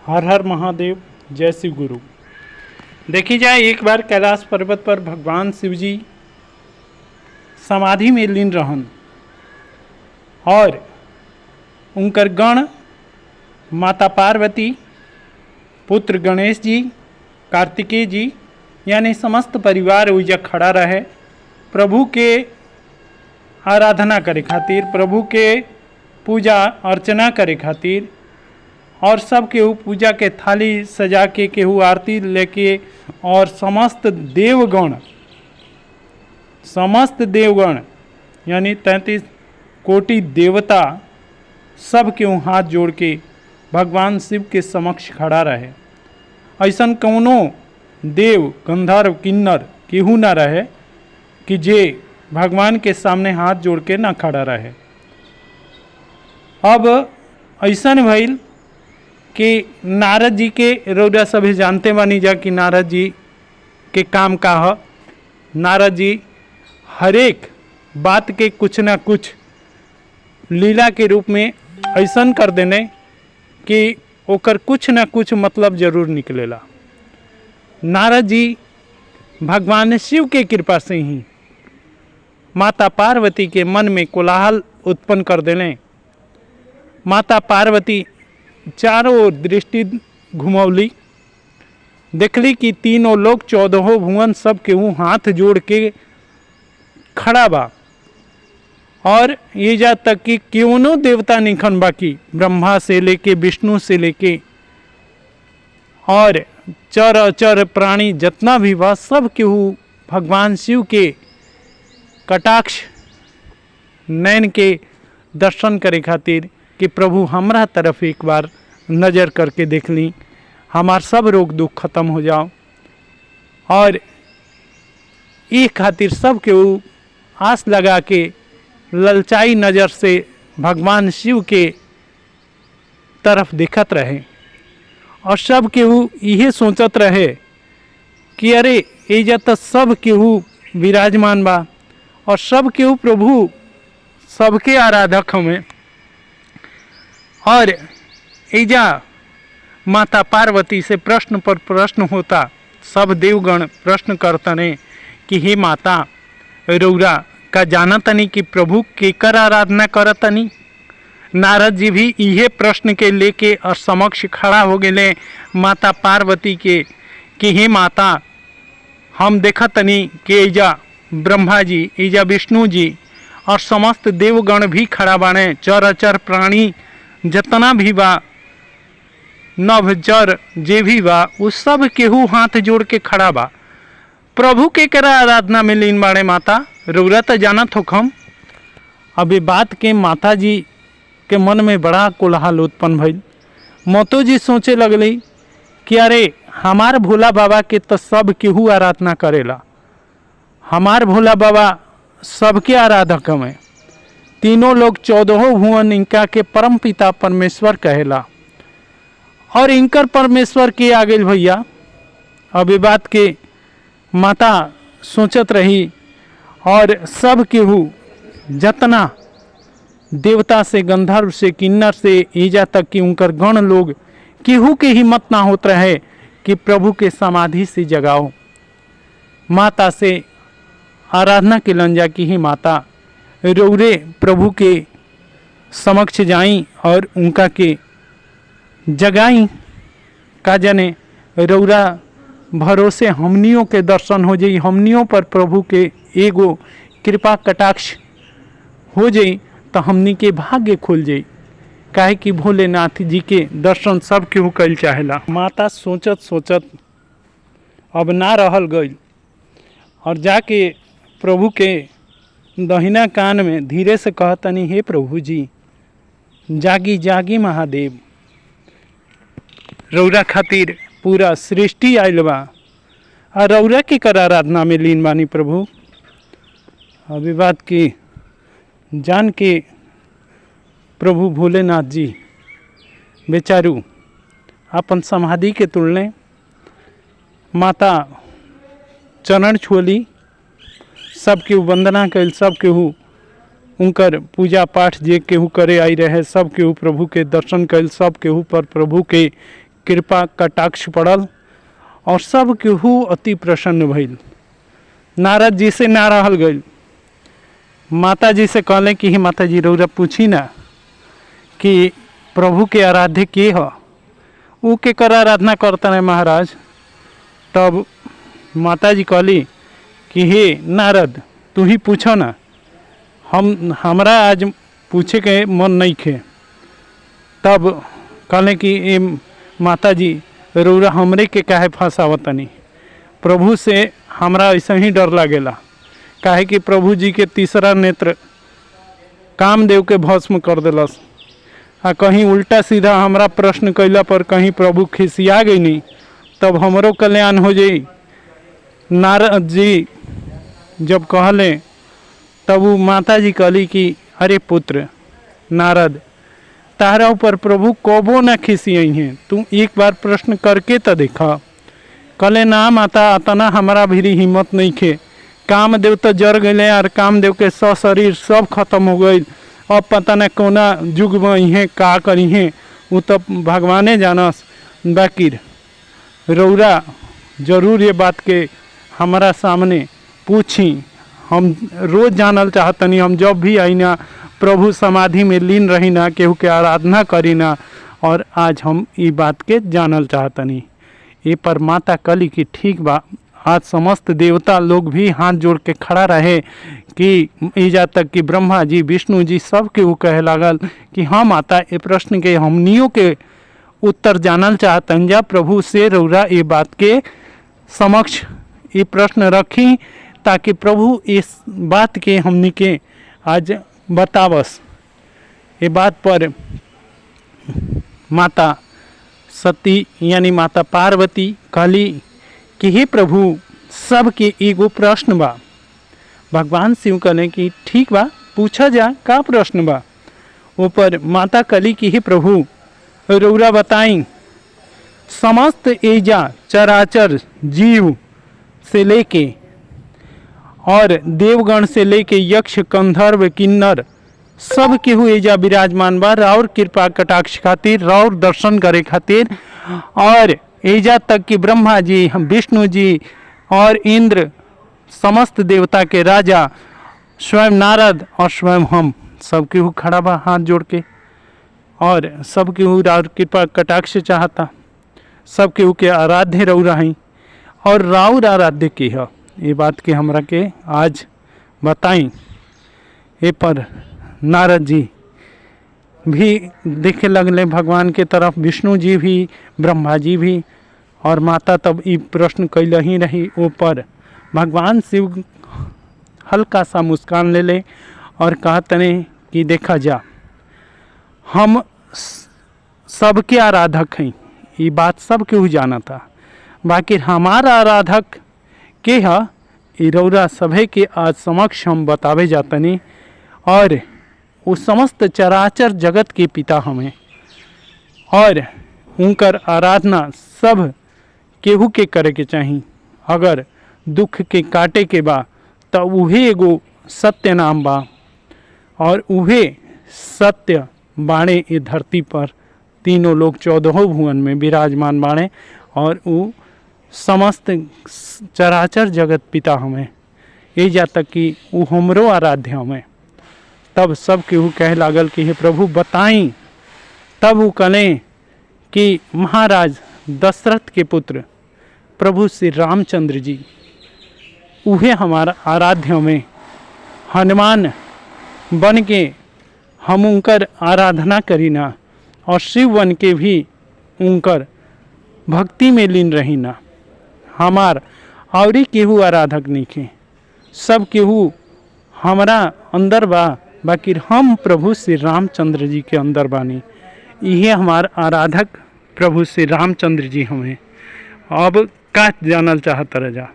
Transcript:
हर हर महादेव, जय शिव गुरु। देखी जाए, एक बार कैलाश पर्वत पर भगवान शिव जी समाधि में लीन रहन और उनकर गण माता पार्वती, पुत्र गणेश जी, कार्तिकेय जी यानी समस्त परिवार उइजा खड़ा रहे प्रभु के आराधना करे खातिर, प्रभु के पूजा अर्चना करे खातिर। और सब केहू पूजा के थाली सजा के, केहू आरती लेके, और समस्त देवगण यानी 33 कोटि देवता सब केहू हाथ जोड़ के भगवान शिव के समक्ष खड़ा रहे। ऐसन कौनो देव, गंधर्व, किन्नर केहू ना रहे कि जे भगवान के सामने हाथ जोड़ के ना खड़ा रहे। अब ऐसन भइल कि नारद जी के, रौदा सभी जानते बानी जा कि नारद जी के काम का है। नारद जी हरेक बात के कुछ ना कुछ लीला के रूप में ऐसन कर देने कि ओकर कुछ ना कुछ मतलब जरूर निकलेला। नारद जी भगवान शिव के कृपा से ही माता पार्वती के मन में कोलाहल उत्पन्न कर देने। माता पार्वती चारों ओर दृष्टि घुमौली, देखली कि तीनों लोग 14 भुवन सब केहू हाथ जोड़ के खड़ा बा। और ये जा तक कि क्यों देवता निखन बाकी, ब्रह्मा से लेके विष्णु से लेके और चर अचर प्राणी जितना भी बा, सब केहू भगवान शिव के कटाक्ष नयन के दर्शन करे खातिर कि प्रभु हमरा तरफ एक बार नज़र करके देख ली, हमार सब रोग दुख खत्म हो जाओ। और एक खातिर सब केहू आस लगा के ललचाई नज़र से भगवान शिव के तरफ देखत रहे। और सब केहू यही सोचत रहे कि अरे एजा तो सब केहू विराजमान बा और सब केहू प्रभु सबके आराधक हमें। और एजा माता पार्वती से प्रश्न पर प्रश्न होता, सब देवगण प्रश्न करतने कि हे माता, रौरा का जानतनी कि प्रभु केकर आराधना करतनी। नारद जी भी इहे प्रश्न के लेके और समक्ष खड़ा हो गए माता पार्वती के कि हे माता, हम देखतनी कि एजा ब्रह्मा जी, एजा विष्णु जी और समस्त देवगण भी खड़ा बाने, चर अचर प्राणी जितना भी बा, नभ जर जे भी बा, उस सब केहू हाथ जोड़ के खड़ा बा। प्रभु के करा आराधना में लीन बाड़े माता, रौरा तो जानत होखम। अभी बात के माता जी के मन में बड़ा कोलाहल उत्पन्न भइल। मोतो जी सोचे लगली कि अरे हमार भोला बाबा के तो सब केहू आराधना करेला, हमार भोला बाबा सबके आराधक में, तीनों लोग 14 भुवन इनका के परम पिता परमेश्वर कहेला। और इनकर परमेश्वर के आ गए भैया। अब ये बात के माता सोचत रही और सब केहू जतना देवता से, गंधर्व से, किन्नर से, ईजा तक कि उनकर गण लोग केहू के हिम्मत ना होत रहे कि प्रभु के समाधि से जगाओ। माता से आराधना के लंजा की ही माता, रौरे प्रभु के समक्ष जाई और उनका के जगाई, का जाने रौरा भरोसे हमनियों के दर्शन हो जाई, हमनियों पर प्रभु के एगो कृपा कटाक्ष हो जाई तो हमनी के भाग्य खुल जाई। काहे कि भोलेनाथ जी के दर्शन सब केहू कइल चाहेला। माता सोचत सोचत अब ना रहल गई और जाके प्रभु के दहिना कान में धीरे से कहतनी, हे प्रभु जी, जागी जागी महादेव, रौरा खातिर पूरा सृष्टि आइल बा और रौरा के कर आराधना में लीन बानी प्रभु। अभी बात की जान के प्रभु भोलेनाथ जी बेचारू अपन समाधि के तुलने माता चरण छुअली, सब केहू वंदना कैल, सब केहू उनकर पूजा पाठ जे केहू करे आई रहे, सब केहू प्रभु के दर्शन कैल, सब केहू पर प्रभु के कृपा कटाक्ष पड़ल और सब केहू अति प्रसन्न भइल। नारद जी से ना रहल गइल। माता जी से कहले कि माता जी रउरा पूछी ना कि प्रभु के आराध्य के ह, ऊ के कर आराधना करता है महाराज। तब माता जी कहली कि हे नारद तू ही पूछो ना, हमरा आज पूछे के मन नहीं खे। तब कहले कि ए माता जी रउरा हमरे के काहे फंसावतनी, प्रभु से हमरा ऐसा ही डर लागेला, काहे कि प्रभु जी के तीसरा नेत्र कामदेव के भस्म कर दिलस। आ कहीं उल्टा सीधा हमरा प्रश्न कैला पर कहीं प्रभु खिसिया गई नहीं, तब हमरो कल्याण हो जाई। नारद जी जब कहले तब वो माता जी कहली कि अरे पुत्र नारद, तारा ऊपर प्रभु कबो ना खिसियई हैं, तू एक बार प्रश्न करके तो देखा। कहले ना माता, अतना हमारा भी हिम्मत नहीं खे, कामदेव तो जर गए और कामदेव के शरीर सब खत्म हो गई। अब पता न कोना युग में हैं का करी हैं, वो तो भगवाने जानस। बाकी रउरा जरूर ये बात के हमारा सामने पूछी, हम रोज़ जानल चाहतनी। हम जब भी आई ना प्रभु समाधि में लीन रही ना, केहू के आराधना करी ना, और आज हम ये बात के जानल चाहतनी। ये पर माता कली कि ठीक बा। आज समस्त देवता लोग भी हाथ जोड़ के खड़ा रहे कि इजा तक कि ब्रह्मा जी विष्णु जी सब के वो कहे लागल कि हाँ माता, ये प्रश्न के हमनियों के उत्तर जानल चाहतन जा। प्रभु से रउरा ये बात के समक्ष ये प्रश्न रखी ताकि प्रभु इस बात के हमनी के आज बतावस। ये बात पर माता सती यानी माता पार्वती कहली कि हे प्रभु, सबके एगो प्रश्न बा। भगवान शिव कहले कि ठीक बा, पूछा जा का प्रश्न बा। ऊपर माता कहली कि हे प्रभु रउरा बताई, समस्त एजा चराचर जीव से लेके और देवगण से लेके यक्ष गंधर्व किन्नर सब केहू एजा विराजमान बा राउर कृपा कटाक्ष खातिर, राउर दर्शन करे खातिर। और एजा तक कि ब्रह्मा जी, विष्णु जी और इंद्र, समस्त देवता के राजा, स्वयं नारद और स्वयं हम सब केहू खड़ा बा हाथ जोड़ के, और सब केहू राउर कृपा कटाक्ष चाहता। सब केहू के आराध्य रउरा हैं और राउर आराध्य के है। ये बात के हमरा के आज बताई। ये पर नारद जी भी देखे लगले भगवान के तरफ, विष्णु जी भी, ब्रह्मा जी भी, और माता तब ये प्रश्न कैल ही रही। ऊपर भगवान शिव हल्का सा मुस्कान ले ले और कहतने कि देखा जा, हम सबके आराधक हैं, ये बात सब केहू जाना था। बाकी हमारा आराधक के है, ये रउरा सभे के आज समक्ष हम बतावे जातनी। और वो समस्त चराचर जगत के पिता हमें, और उनकर आराधना सब केहू के करे के चाहिए। अगर दुख के काटे के बा तो उहे एगो सत्य नाम बा, और उहे सत्य बाणे ये धरती पर तीनों लोग 14 भुवन में विराजमान बाणे, और वो समस्त चराचर जगत पिता हमें, ये जा तक कि वो हमरो आराध्य हमें। तब सब केहू कहे लागल कि हे प्रभु बताई। तब वो कहले कि महाराज दशरथ के पुत्र प्रभु श्री रामचंद्र जी, उहे हमारा आराध्य में हनुमान बन के हम उनकर आराधना करीना, और शिव बन के भी उनकर भक्ति में लीन रहीना। हमार और केहू आराधक नहीं खे, सब केहू हमारा अंदर बा, बाकी हम प्रभु श्री रामचंद्र जी के अंदर बानी। यही हमार आराधक प्रभु श्री रामचंद्र जी हमें। अब का जानल चाहत रह जा।